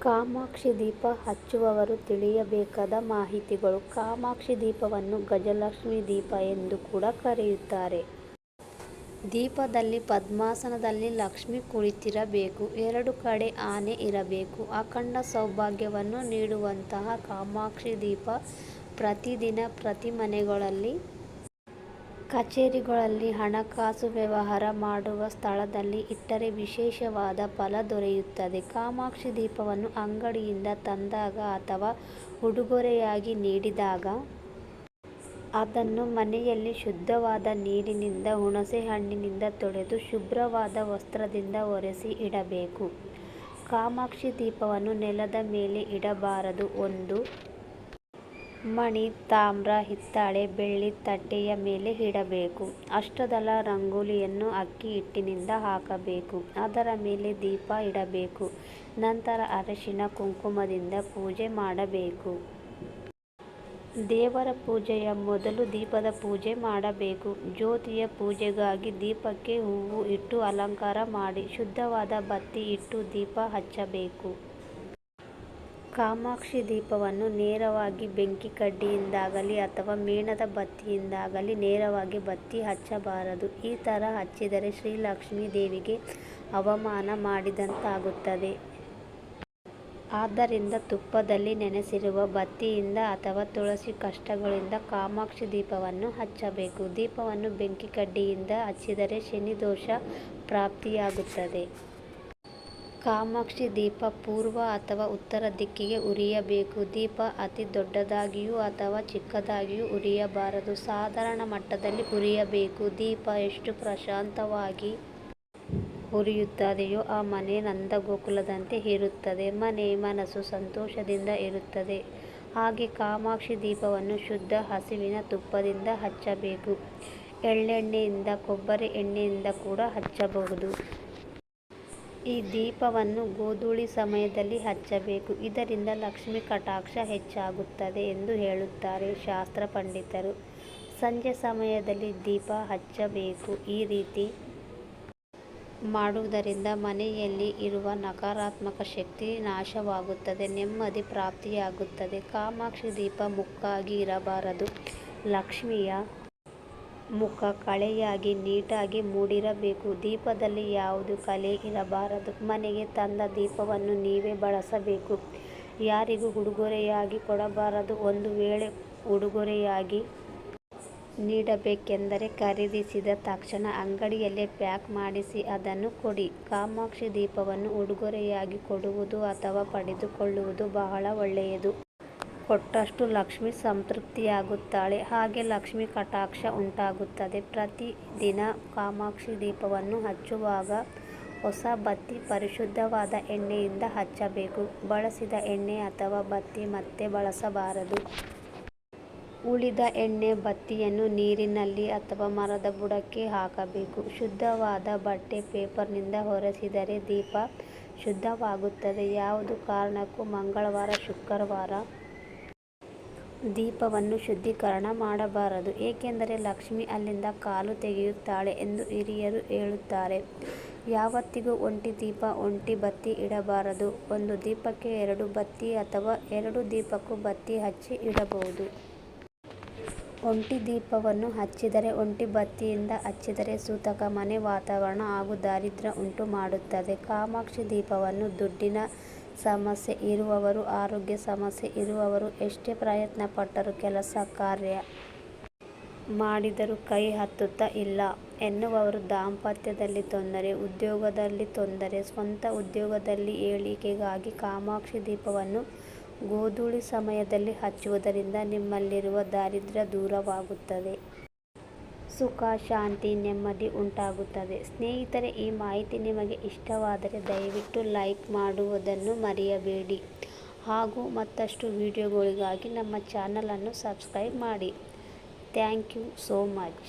ಕಾಮಾಕ್ಷಿ ದೀಪ ಹಚ್ಚುವವರು ತಿಳಿಯಬೇಕಾದ ಮಾಹಿತಿಗಳು. ಕಾಮಾಕ್ಷಿ ದೀಪವನ್ನು ಗಜಲಕ್ಷ್ಮಿ ದೀಪ ಎಂದು ಕೂಡ ಕರೆಯುತ್ತಾರೆ. ದೀಪದಲ್ಲಿ ಪದ್ಮಾಸನದಲ್ಲಿ ಲಕ್ಷ್ಮಿ ಕುಳಿತಿರಬೇಕು. ಎರಡು ಕಡೆ ಆನೆ ಇರಬೇಕು. ಅಖಂಡ ಸೌಭಾಗ್ಯವನ್ನು ನೀಡುವಂತಹ ಕಾಮಾಕ್ಷಿ ದೀಪ ಪ್ರತಿದಿನ ಪ್ರತಿ ಮನೆಗಳಲ್ಲಿ, ಕಚೇರಿಗಳಲ್ಲಿ, ಹಣಕಾಸು ವ್ಯವಹಾರ ಮಾಡುವ ಸ್ಥಳದಲ್ಲಿ ಇಟ್ಟರೆ ವಿಶೇಷವಾದ ಫಲ ದೊರೆಯುತ್ತದೆ. ಕಾಮಾಕ್ಷಿ ದೀಪವನ್ನು ಅಂಗಡಿಯಿಂದ ತಂದಾಗ ಅಥವಾ ಉಡುಗೊರೆಯಾಗಿ ನೀಡಿದಾಗ ಅದನ್ನು ಮನೆಯಲ್ಲಿ ಶುದ್ಧವಾದ ನೀರಿನಿಂದ, ಹುಣಸೆ ಹಣ್ಣಿನಿಂದ ತೊಳೆದು ಶುಭ್ರವಾದ ವಸ್ತ್ರದಿಂದ ಒರೆಸಿ ಇಡಬೇಕು. ಕಾಮಾಕ್ಷಿ ದೀಪವನ್ನು ನೆಲದ ಮೇಲೆ ಇಡಬಾರದು. ಒಂದು ಮಣಿ, ತಾಮ್ರ, ಹಿತ್ತಾಳೆ, ಬೆಳ್ಳಿ ತಟ್ಟೆಯ ಮೇಲೆ ಇಡಬೇಕು. ಅಷ್ಟದಳ ರಂಗೋಲಿಯನ್ನು ಅಕ್ಕಿ ಹಿಟ್ಟಿನಿಂದ ಹಾಕಬೇಕು. ಅದರ ಮೇಲೆ ದೀಪ ಇಡಬೇಕು. ನಂತರ ಅರಿಶಿನ ಕುಂಕುಮದಿಂದ ಪೂಜೆ ಮಾಡಬೇಕು. ದೇವರ ಪೂಜೆಯ ಮೊದಲು ದೀಪದ ಪೂಜೆ ಮಾಡಬೇಕು. ಜ್ಯೋತಿಯ ಪೂಜೆಗಾಗಿ ದೀಪಕ್ಕೆ ಹೂವು ಇಟ್ಟು ಅಲಂಕಾರ ಮಾಡಿ ಶುದ್ಧವಾದ ಬತ್ತಿ ಇಟ್ಟು ದೀಪ ಹಚ್ಚಬೇಕು. ಕಾಮಾಕ್ಷಿ ದೀಪವನ್ನು ನೇರವಾಗಿ ಬೆಂಕಿ ಕಡ್ಡಿಯಿಂದಾಗಲಿ ಅಥವಾ ಮೇಣದ ಬತ್ತಿಯಿಂದಾಗಲಿ ನೇರವಾಗಿ ಬತ್ತಿ ಹಚ್ಚಬಾರದು. ಈ ಥರ ಹಚ್ಚಿದರೆ ಶ್ರೀ ಲಕ್ಷ್ಮೀ ದೇವಿಗೆ ಅವಮಾನ ಮಾಡಿದಂತಾಗುತ್ತದೆ. ಆದ್ದರಿಂದ ತುಪ್ಪದಲ್ಲಿ ನೆನೆಸಿರುವ ಬತ್ತಿಯಿಂದ ಅಥವಾ ತುಳಸಿ ಕಷ್ಟಗಳಿಂದ ಕಾಮಾಕ್ಷಿ ದೀಪವನ್ನು ಹಚ್ಚಬೇಕು. ದೀಪವನ್ನು ಬೆಂಕಿ ಕಡ್ಡಿಯಿಂದ ಹಚ್ಚಿದರೆ ಶನಿ ದೋಷ ಪ್ರಾಪ್ತಿಯಾಗುತ್ತದೆ. ಕಾಮಾಕ್ಷಿ ದೀಪ ಪೂರ್ವ ಅಥವಾ ಉತ್ತರ ದಿಕ್ಕಿಗೆ ಉರಿಯಬೇಕು. ದೀಪ ಅತಿ ದೊಡ್ಡದಾಗಿಯೂ ಅಥವಾ ಚಿಕ್ಕದಾಗಿಯೂ ಉರಿಯಬಾರದು. ಸಾಧಾರಣ ಮಟ್ಟದಲ್ಲಿ ಉರಿಯಬೇಕು. ದೀಪ ಎಷ್ಟು ಪ್ರಶಾಂತವಾಗಿ ಉರಿಯುತ್ತದೆಯೋ ಆ ಮನೆ ನಂದಗೋಕುಲದಂತೆ ಇರುತ್ತದೆ. ಮನೆ ಮನಸ್ಸು ಸಂತೋಷದಿಂದ ಇರುತ್ತದೆ. ಹಾಗೆ ಕಾಮಾಕ್ಷಿ ದೀಪವನ್ನು ಶುದ್ಧ ಹಸುವಿನ ತುಪ್ಪದಿಂದ ಹಚ್ಚಬೇಕು. ಎಳ್ಳೆಣ್ಣೆಯಿಂದ, ಕೊಬ್ಬರಿ ಎಣ್ಣೆಯಿಂದ ಕೂಡ ಹಚ್ಚಬಹುದು. ಈ ದೀಪವನ್ನು ಗೋಧೂಳಿ ಸಮಯದಲ್ಲಿ ಹಚ್ಚಬೇಕು. ಇದರಿಂದ ಲಕ್ಷ್ಮೀ ಕಟಾಕ್ಷ ಹೆಚ್ಚಾಗುತ್ತದೆ ಎಂದು ಹೇಳುತ್ತಾರೆ ಶಾಸ್ತ್ರ ಪಂಡಿತರು. ಸಂಜೆ ಸಮಯದಲ್ಲಿ ದೀಪ ಹಚ್ಚಬೇಕು. ಈ ರೀತಿ ಮಾಡುವುದರಿಂದ ಮನೆಯಲ್ಲಿ ಇರುವ ನಕಾರಾತ್ಮಕ ಶಕ್ತಿ ನಾಶವಾಗುತ್ತದೆ. ನೆಮ್ಮದಿ ಪ್ರಾಪ್ತಿಯಾಗುತ್ತದೆ. ಕಾಮಾಕ್ಷಿ ದೀಪ ಮುಕ್ಕಾಗಿ ಇರಬಾರದು. ಲಕ್ಷ್ಮಿಯ ಮುಖ ಕಳೆಯಾಗಿ ನೀಟಾಗಿ ಮೂಡಿರಬೇಕು. ದೀಪದಲ್ಲಿ ಯಾವುದು ಕಲೆ ಇರಬಾರದು. ಮನೆಗೆ ತಂದ ದೀಪವನ್ನು ನೀವೇ ಬಳಸಬೇಕು. ಯಾರಿಗೂ ಉಡುಗೊರೆಯಾಗಿ ಕೊಡಬಾರದು. ಒಂದು ವೇಳೆ ಉಡುಗೊರೆಯಾಗಿ ನೀಡಬೇಕೆಂದರೆ ಖರೀದಿಸಿದ ತಕ್ಷಣ ಅಂಗಡಿಯಲ್ಲೇ ಪ್ಯಾಕ್ ಮಾಡಿಸಿ ಅದನ್ನು ಕೊಡಿ. ಕಾಮಾಕ್ಷಿ ದೀಪವನ್ನು ಉಡುಗೊರೆಯಾಗಿ ಕೊಡುವುದು ಅಥವಾ ಪಡೆದುಕೊಳ್ಳುವುದು ಬಹಳ ಒಳ್ಳೆಯದು. ಕೊಟ್ಟಷ್ಟು ಲಕ್ಷ್ಮಿ ಸಂತೃಪ್ತಿಯಾಗುತ್ತಾಳೆ. ಹಾಗೆ ಲಕ್ಷ್ಮೀ ಕಟಾಕ್ಷ ಉಂಟಾಗುತ್ತದೆ. ಪ್ರತಿದಿನ ಕಾಮಾಕ್ಷಿ ದೀಪವನ್ನು ಹಚ್ಚುವಾಗ ಹೊಸ ಬತ್ತಿ ಪರಿಶುದ್ಧವಾದ ಎಣ್ಣೆಯಿಂದ ಹಚ್ಚಬೇಕು. ಬಳಸಿದ ಎಣ್ಣೆ ಅಥವಾ ಬತ್ತಿ ಮತ್ತೆ ಬಳಸಬಾರದು. ಉಳಿದ ಎಣ್ಣೆ ಬತ್ತಿಯನ್ನು ನೀರಿನಲ್ಲಿ ಅಥವಾ ಮರದ ಬುಡಕ್ಕೆ ಹಾಕಬೇಕು. ಶುದ್ಧವಾದ ಬಟ್ಟೆ ಪೇಪರ್ನಿಂದ ಒರೆಸಿದರೆ ದೀಪ ಶುದ್ಧವಾಗುತ್ತದೆ. ಯಾವುದೇ ಕಾರಣಕ್ಕೂ ಮಂಗಳವಾರ, ಶುಕ್ರವಾರ ದೀಪವನ್ನು ಶುದ್ಧೀಕರಣ ಮಾಡಬಾರದು. ಏಕೆಂದರೆ ಲಕ್ಷ್ಮಿ ಅಲ್ಲಿಂದ ಕಾಲು ತೆಗೆಯುತ್ತಾಳೆ ಎಂದು ಹಿರಿಯರು ಹೇಳುತ್ತಾರೆ. ಯಾವತ್ತಿಗೂ ಒಂಟಿ ದೀಪ, ಒಂಟಿ ಬತ್ತಿ ಇಡಬಾರದು. ಒಂದು ದೀಪಕ್ಕೆ ಎರಡು ಬತ್ತಿ ಅಥವಾ ಎರಡು ದೀಪಕ್ಕೂ ಬತ್ತಿ ಹಚ್ಚಿ ಇಡಬಹುದು. ಒಂಟಿ ದೀಪವನ್ನು ಹಚ್ಚಿದರೆ, ಒಂಟಿ ಬತ್ತಿಯಿಂದ ಹಚ್ಚಿದರೆ ಸೂತಕ, ಮನೆ ವಾತಾವರಣ ಹಾಗೂ ದಾರಿದ್ರ್ಯ ಉಂಟು ಮಾಡುತ್ತದೆ. ಕಾಮಾಕ್ಷಿ ದೀಪವನ್ನು ದುಡ್ಡಿನ ಸಮಸ್ಯೆ ಇರುವವರು, ಆರೋಗ್ಯ ಸಮಸ್ಯೆ ಇರುವವರು, ಎಷ್ಟೇ ಪ್ರಯತ್ನ ಪಟ್ಟರೂ ಕೆಲಸ ಕಾರ್ಯ ಮಾಡಿದರೂ ಕೈ ಹತ್ತುತ್ತಾ ಇಲ್ಲ ಎನ್ನುವವರು, ದಾಂಪತ್ಯದಲ್ಲಿ ತೊಂದರೆ, ಉದ್ಯೋಗದಲ್ಲಿ ತೊಂದರೆ, ಸ್ವಂತ ಉದ್ಯೋಗದಲ್ಲಿ ಏಳಿಗೆಗಾಗಿ ಕಾಮಾಕ್ಷಿ ದೀಪವನ್ನು ಗೋಧೂಳಿ ಸಮಯದಲ್ಲಿ ಹಚ್ಚುವುದರಿಂದ ನಿಮ್ಮಲ್ಲಿರುವ ದಾರಿದ್ರ್ಯ ದೂರವಾಗುತ್ತದೆ. ಸುಖ, ಶಾಂತಿ, ನೆಮ್ಮದಿ ಉಂಟಾಗುತ್ತದೆ. ಸ್ನೇಹಿತರೆ, ಈ ಮಾಹಿತಿ ನಿಮಗೆ ಇಷ್ಟವಾದರೆ ದಯವಿಟ್ಟು ಲೈಕ್ ಮಾಡುವುದನ್ನು ಮರೆಯಬೇಡಿ. ಹಾಗೂ ಮತ್ತಷ್ಟು ವಿಡಿಯೋಗಳಿಗಾಗಿ ನಮ್ಮ ಚಾನಲನ್ನು ಸಬ್ಸ್ಕ್ರೈಬ್ ಮಾಡಿ. Thank you so much.